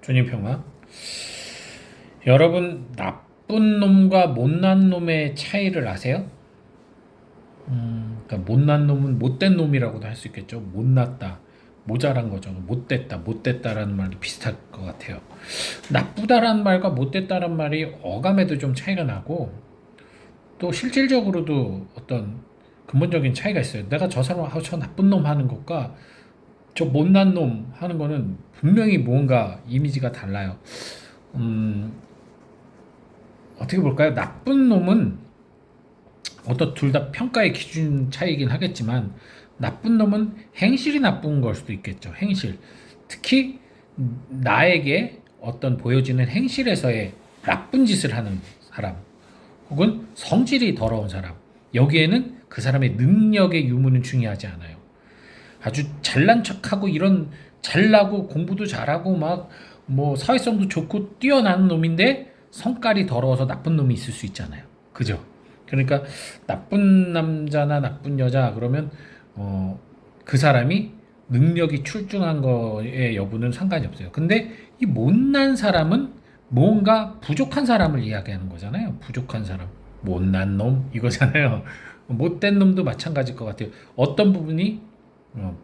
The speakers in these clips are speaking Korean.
존중평화. 여러분, 나쁜 놈과 못난 놈의 차이를 아세요? 그러니까 못난 놈은 못된 놈이라고도 할 수 있겠죠. 못났다, 모자란 거죠. 못됐다, 못됐다라는 말도 비슷할 것 같아요. 나쁘다라는 말과 못됐다라는 말이 어감에도 좀 차이가 나고, 또 실질적으로도 어떤 근본적인 차이가 있어요. 내가 저 사람하고 저 나쁜 놈 하는 것과 저 못난 놈 하는 거는 분명히 뭔가 이미지가 달라요. 어떻게 볼까요? 나쁜 놈은 어떤 둘 다 평가의 기준 차이긴 하겠지만, 나쁜 놈은 행실이 나쁜 걸 수도 있겠죠. 행실. 특히 나에게 어떤 보여지는 행실에서의 나쁜 짓을 하는 사람, 혹은 성질이 더러운 사람, 여기에는 그 사람의 능력의 유무는 중요하지 않아요. 아주 잘난 척하고 이런 잘나고 공부도 잘하고 막 뭐 사회성도 좋고 뛰어나는 놈인데 성깔이 더러워서 나쁜 놈이 있을 수 있잖아요. 그죠? 그러니까 나쁜 남자나 나쁜 여자 그러면 그 사람이 능력이 출중한 거에 여부는 상관이 없어요. 근데 이 못난 사람은 뭔가 부족한 사람을 이야기하는 거잖아요. 부족한 사람, 못난 놈 이거잖아요. 못된 놈도 마찬가지일 것 같아요. 어떤 부분이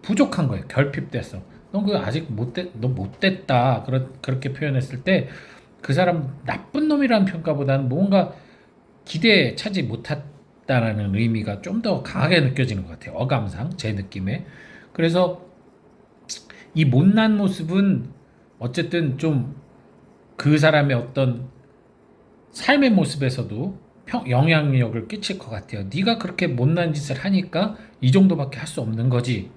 부족한 거예요. 결핍됐어. 너 그 아직 너 못됐다. 그렇게 표현했을 때 그 사람 나쁜 놈이라는 평가보다는 뭔가 기대에 차지 못했다라는 의미가 좀 더 강하게 느껴지는 것 같아요. 어감상 제 느낌에. 그래서 이 못난 모습은 어쨌든 좀 그 사람의 어떤 삶의 모습에서도 영향력을 끼칠 것 같아요. 네가 그렇게 못난 짓을 하니까 이 정도밖에 할 수 없는 거지.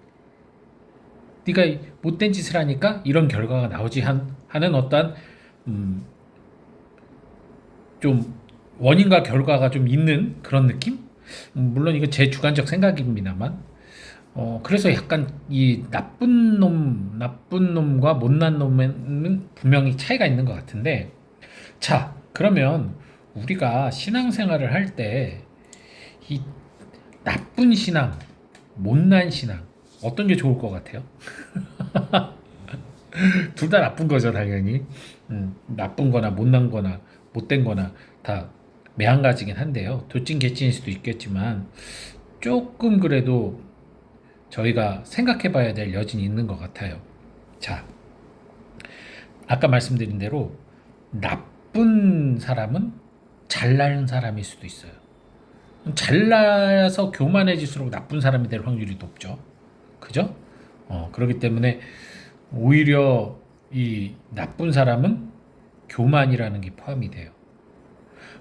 네가 못된 짓을 하니까 이런 결과가 나오지 하는 어떤 좀 원인과 결과가 좀 있는 그런 느낌? 물론 이거 제 주관적 생각입니다만, 그래서 약간 이 나쁜 놈과 못난 놈은 분명히 차이가 있는 것 같은데, 자, 그러면 우리가 신앙생활을 할 때 이 나쁜 신앙, 못난 신앙 어떤 게 좋을 것 같아요? 둘 다 나쁜 거죠, 당연히. 나쁜 거나 못난 거나 못된 거나 다 매한가지긴 한데요. 도찐개찐일 수도 있겠지만 조금 그래도 저희가 생각해 봐야 될 여진이 있는 것 같아요. 자, 아까 말씀드린 대로 나쁜 사람은 잘나는 사람일 수도 있어요. 잘나서 교만해질수록 나쁜 사람이 될 확률이 높죠. 그죠? 그렇기 때문에 오히려 이 나쁜 사람은 교만이라는 게 포함이 돼요.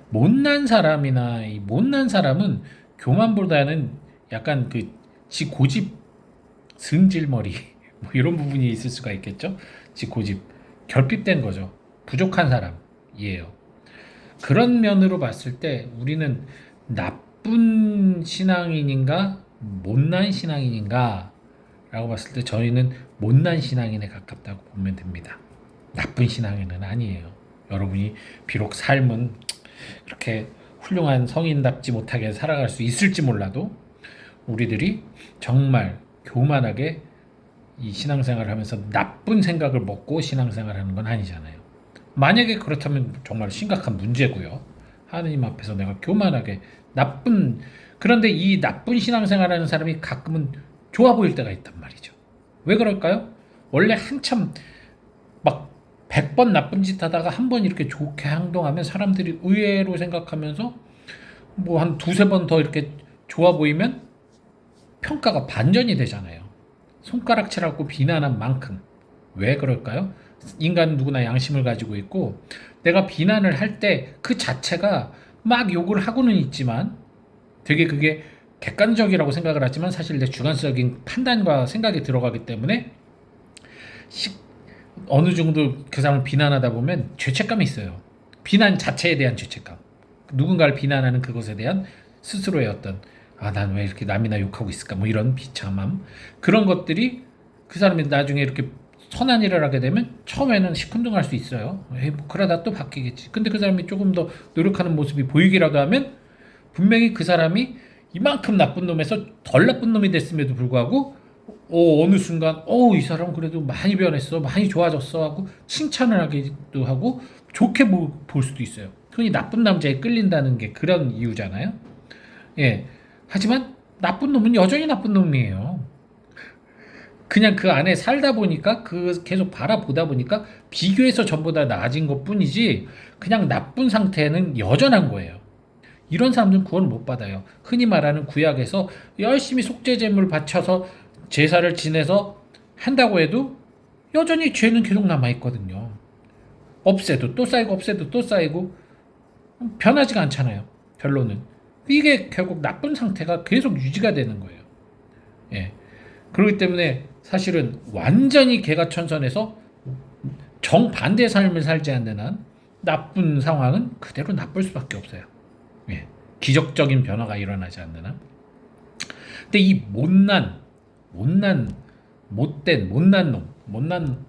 못난 사람은 교만보다는 약간 그 고집, 승질머리 뭐 이런 부분이 있을 수가 있겠죠. 고집, 결핍된 거죠. 부족한 사람이에요. 그런 면으로 봤을 때 우리는 나쁜 신앙인인가 못난 신앙인인가 라고 봤을 때 저희는 못난 신앙인에 가깝다고 보면 됩니다. 나쁜 신앙인은 아니에요. 여러분이 비록 삶은 그렇게 훌륭한 성인답지 못하게 살아갈 수 있을지 몰라도 우리들이 정말 교만하게 이 신앙생활을 하면서 나쁜 생각을 먹고 신앙생활을 하는 건 아니잖아요. 만약에 그렇다면 정말 심각한 문제고요. 하느님 앞에서 내가 교만하게 그런데 이 나쁜 신앙생활하는 사람이 가끔은 좋아 보일 때가 있단 말이죠. 왜 그럴까요? 원래 한참 막 100번 나쁜 짓 하다가 한 번 이렇게 좋게 행동하면 사람들이 의외로 생각하면서 뭐 한 두세 번 더 이렇게 좋아 보이면 평가가 반전이 되잖아요. 손가락질하고 비난한 만큼. 왜 그럴까요? 인간은 누구나 양심을 가지고 있고 내가 비난을 할 때 그 자체가 막 욕을 하고는 있지만 되게 그게 객관적이라고 생각을 하지만 사실 내 주관적인 판단과 생각이 들어가기 때문에 어느 정도 그 사람을 비난하다 보면 죄책감이 있어요. 비난 자체에 대한 죄책감. 누군가를 비난하는 그것에 대한 스스로의 어떤 난 왜 이렇게 남이나 욕하고 있을까 뭐 이런 비참함, 그런 것들이 그 사람이 나중에 이렇게 선한 일을 하게 되면 처음에는 시큰둥할 수 있어요. 뭐 그러다 또 바뀌겠지. 근데 그 사람이 조금 더 노력하는 모습이 보이기라도 하면 분명히 그 사람이 이만큼 나쁜 놈에서 덜 나쁜 놈이 됐음에도 불구하고 어느 순간 이 사람 그래도 많이 변했어, 많이 좋아졌어 하고 칭찬을 하기도 하고 좋게 볼 수도 있어요. 흔히 나쁜 남자에 끌린다는 게 그런 이유잖아요. 예. 하지만 나쁜 놈은 여전히 나쁜 놈이에요. 그냥 그 안에 살다 보니까 그 계속 바라보다 보니까 비교해서 전부 다 나아진 것뿐이지 그냥 나쁜 상태는 여전한 거예요. 이런 사람들은 구원을 못 받아요. 흔히 말하는 구약에서 열심히 속죄제물 바쳐서 제사를 지내서 한다고 해도 여전히 죄는 계속 남아 있거든요. 없애도 또 쌓이고 없애도 또 쌓이고 변하지가 않잖아요. 결론은 이게 결국 나쁜 상태가 계속 유지가 되는 거예요. 예. 그렇기 때문에 사실은 완전히 개가천선해서 정반대의 삶을 살지 않는 한 나쁜 상황은 그대로 나쁠 수밖에 없어요. 예. 기적적인 변화가 일어나지 않는 한. 근데 이 못된 놈, 못난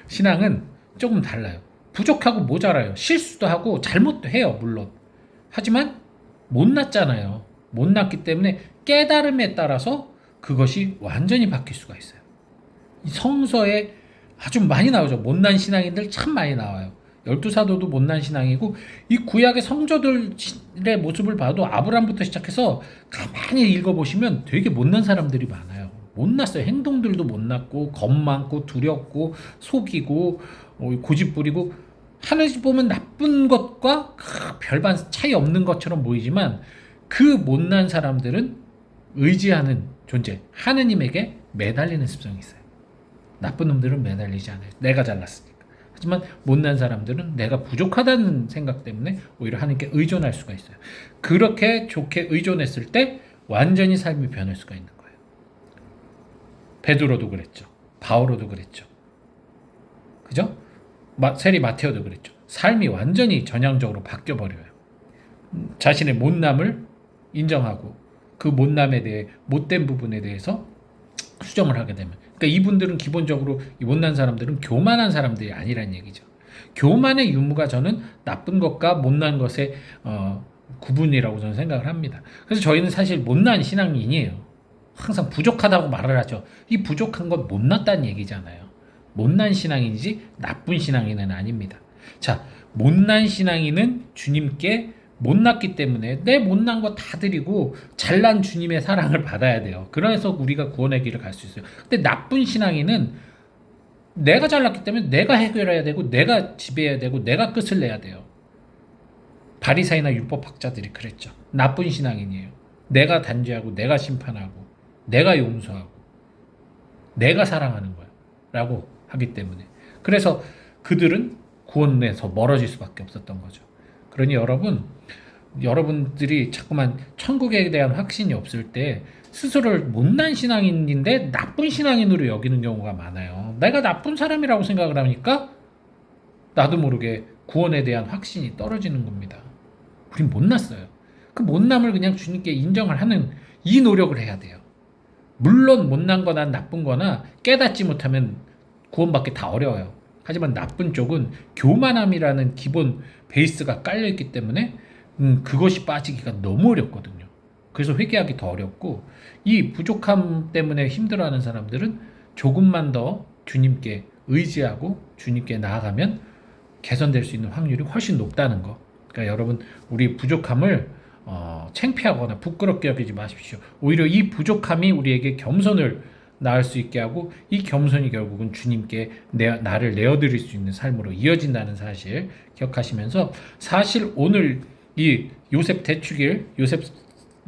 신앙은 조금 달라요. 부족하고 모자라요. 실수도 하고 잘못도 해요, 물론. 하지만 못났잖아요. 못났기 때문에 깨달음에 따라서 그것이 완전히 바뀔 수가 있어요. 이 성서에 아주 많이 나오죠. 못난 신앙인들 참 많이 나와요. 열두 사도도 못난 신앙이고 이 구약의 성조들의 모습을 봐도 아브라함부터 시작해서 가만히 읽어보시면 되게 못난 사람들이 많아요. 못났어요. 행동들도 못났고 겁 많고 두렵고 속이고 고집 부리고 하늘씩 보면 나쁜 것과 별반 차이 없는 것처럼 보이지만 그 못난 사람들은 의지하는 존재 하느님에게 매달리는 습성이 있어요. 나쁜 놈들은 매달리지 않아요. 내가 잘났으니까. 하지만 못난 사람들은 내가 부족하다는 생각 때문에 오히려 하나님께 의존할 수가 있어요. 그렇게 좋게 의존했을 때 완전히 삶이 변할 수가 있는 거예요. 베드로도 그랬죠. 바오로도 그랬죠. 그죠? 세리 마테오도 그랬죠. 삶이 완전히 전향적으로 바뀌어버려요. 자신의 못남을 인정하고 그 못남에 대해 못된 부분에 대해서 수정을 하게 되면 그러니까 이분들은 기본적으로 이 못난 사람들은 교만한 사람들이 아니란 얘기죠. 교만의 유무가 저는 나쁜 것과 못난 것의 구분이라고 저는 생각을 합니다. 그래서 저희는 사실 못난 신앙인이에요. 항상 부족하다고 말을 하죠. 이 부족한 건 못났다는 얘기잖아요. 못난 신앙인이지 나쁜 신앙인은 아닙니다. 자, 못난 신앙인은 주님께 못났기 때문에 내 못난 거 다 드리고 잘난 주님의 사랑을 받아야 돼요. 그래서 우리가 구원의 길을 갈 수 있어요. 근데 나쁜 신앙인은 내가 잘났기 때문에 내가 해결해야 되고 내가 지배해야 되고 내가 끝을 내야 돼요. 바리새인이나 율법학자들이 그랬죠. 나쁜 신앙인이에요. 내가 단죄하고 내가 심판하고 내가 용서하고 내가 사랑하는 거야 라고 하기 때문에 그래서 그들은 구원에서 멀어질 수밖에 없었던 거죠. 그러니 여러분들이 자꾸만 천국에 대한 확신이 없을 때 스스로를 못난 신앙인인데 나쁜 신앙인으로 여기는 경우가 많아요. 내가 나쁜 사람이라고 생각을 하니까 나도 모르게 구원에 대한 확신이 떨어지는 겁니다. 우린 못났어요. 그 못남을 그냥 주님께 인정을 하는 이 노력을 해야 돼요. 물론 못난 거나 나쁜 거나 깨닫지 못하면 구원받기 다 어려워요. 하지만 나쁜 쪽은 교만함이라는 기본 베이스가 깔려있기 때문에 그것이 빠지기가 너무 어렵거든요. 그래서 회개하기 더 어렵고 이 부족함 때문에 힘들어하는 사람들은 조금만 더 주님께 의지하고 주님께 나아가면 개선될 수 있는 확률이 훨씬 높다는 거. 그러니까 여러분 우리 부족함을 창피하거나 부끄럽게 여기지 마십시오. 오히려 이 부족함이 우리에게 겸손을 낳을 수 있게 하고 이 겸손이 결국은 주님께 나를 내어드릴 수 있는 삶으로 이어진다는 사실 기억하시면서 사실 오늘 이 요셉 대축일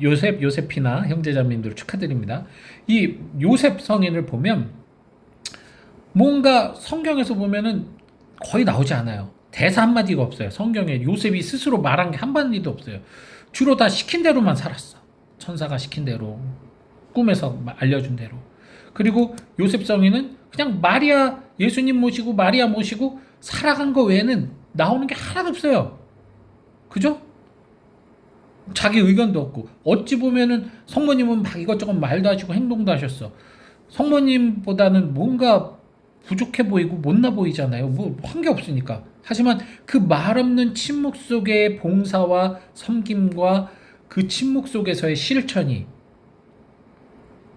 요셉이나 형제자매님들 축하드립니다. 이 요셉 성인을 보면 뭔가 성경에서 보면은 거의 나오지 않아요. 대사 한마디가 없어요. 성경에 요셉이 스스로 말한 게 한마디도 없어요. 주로 다 시킨 대로만 살았어. 천사가 시킨 대로 꿈에서 알려준 대로. 그리고 요셉 성인은 그냥 예수님 모시고 마리아 모시고 살아간 거 외에는 나오는 게 하나도 없어요. 그죠? 자기 의견도 없고 어찌 보면은 성모님은 막 이것저것 말도 하시고 행동도 하셨어. 성모님보다는 뭔가 부족해 보이고 못나 보이잖아요. 뭐 한 게 없으니까. 하지만 그 말 없는 침묵 속의 봉사와 섬김과 그 침묵 속에서의 실천이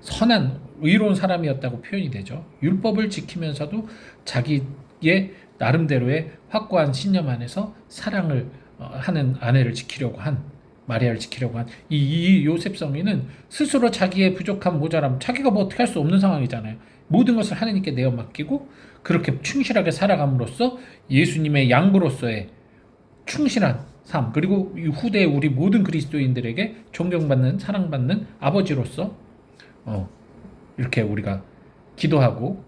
선한 의로운 사람이었다고 표현이 되죠. 율법을 지키면서도 자기의 나름대로의 확고한 신념 안에서 사랑을 하는 아내를 지키려고 한 마리아를 지키려고 한 이 요셉 성인은 스스로 자기의 부족함 모자람 자기가 뭐 어떻게 할 수 없는 상황이잖아요. 모든 것을 하나님께 내어 맡기고 그렇게 충실하게 살아감으로써 예수님의 양부로서의 충실한 삶 그리고 후대 우리 모든 그리스도인들에게 존경받는 사랑받는 아버지로서 이렇게 우리가 기도하고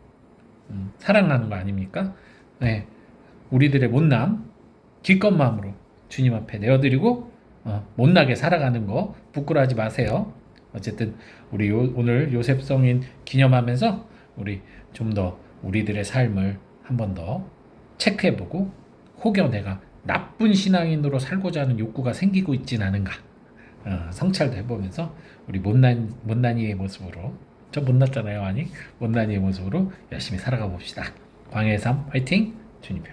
사랑하는 거 아닙니까? 네, 우리들의 못남 기껏 마음으로 주님 앞에 내어드리고 못나게 살아가는 거 부끄러워하지 마세요. 어쨌든 우리 오늘 요셉 성인 기념하면서 우리 좀 더 우리들의 삶을 한 번 더 체크해보고 혹여 내가 나쁜 신앙인으로 살고자 하는 욕구가 생기고 있진 않은가 성찰도 해보면서 우리 못난이의 모습으로 저 못났잖아요. 아니 못난이의 모습으로 열심히 살아가 봅시다. 광야의 삶 화이팅! 주님표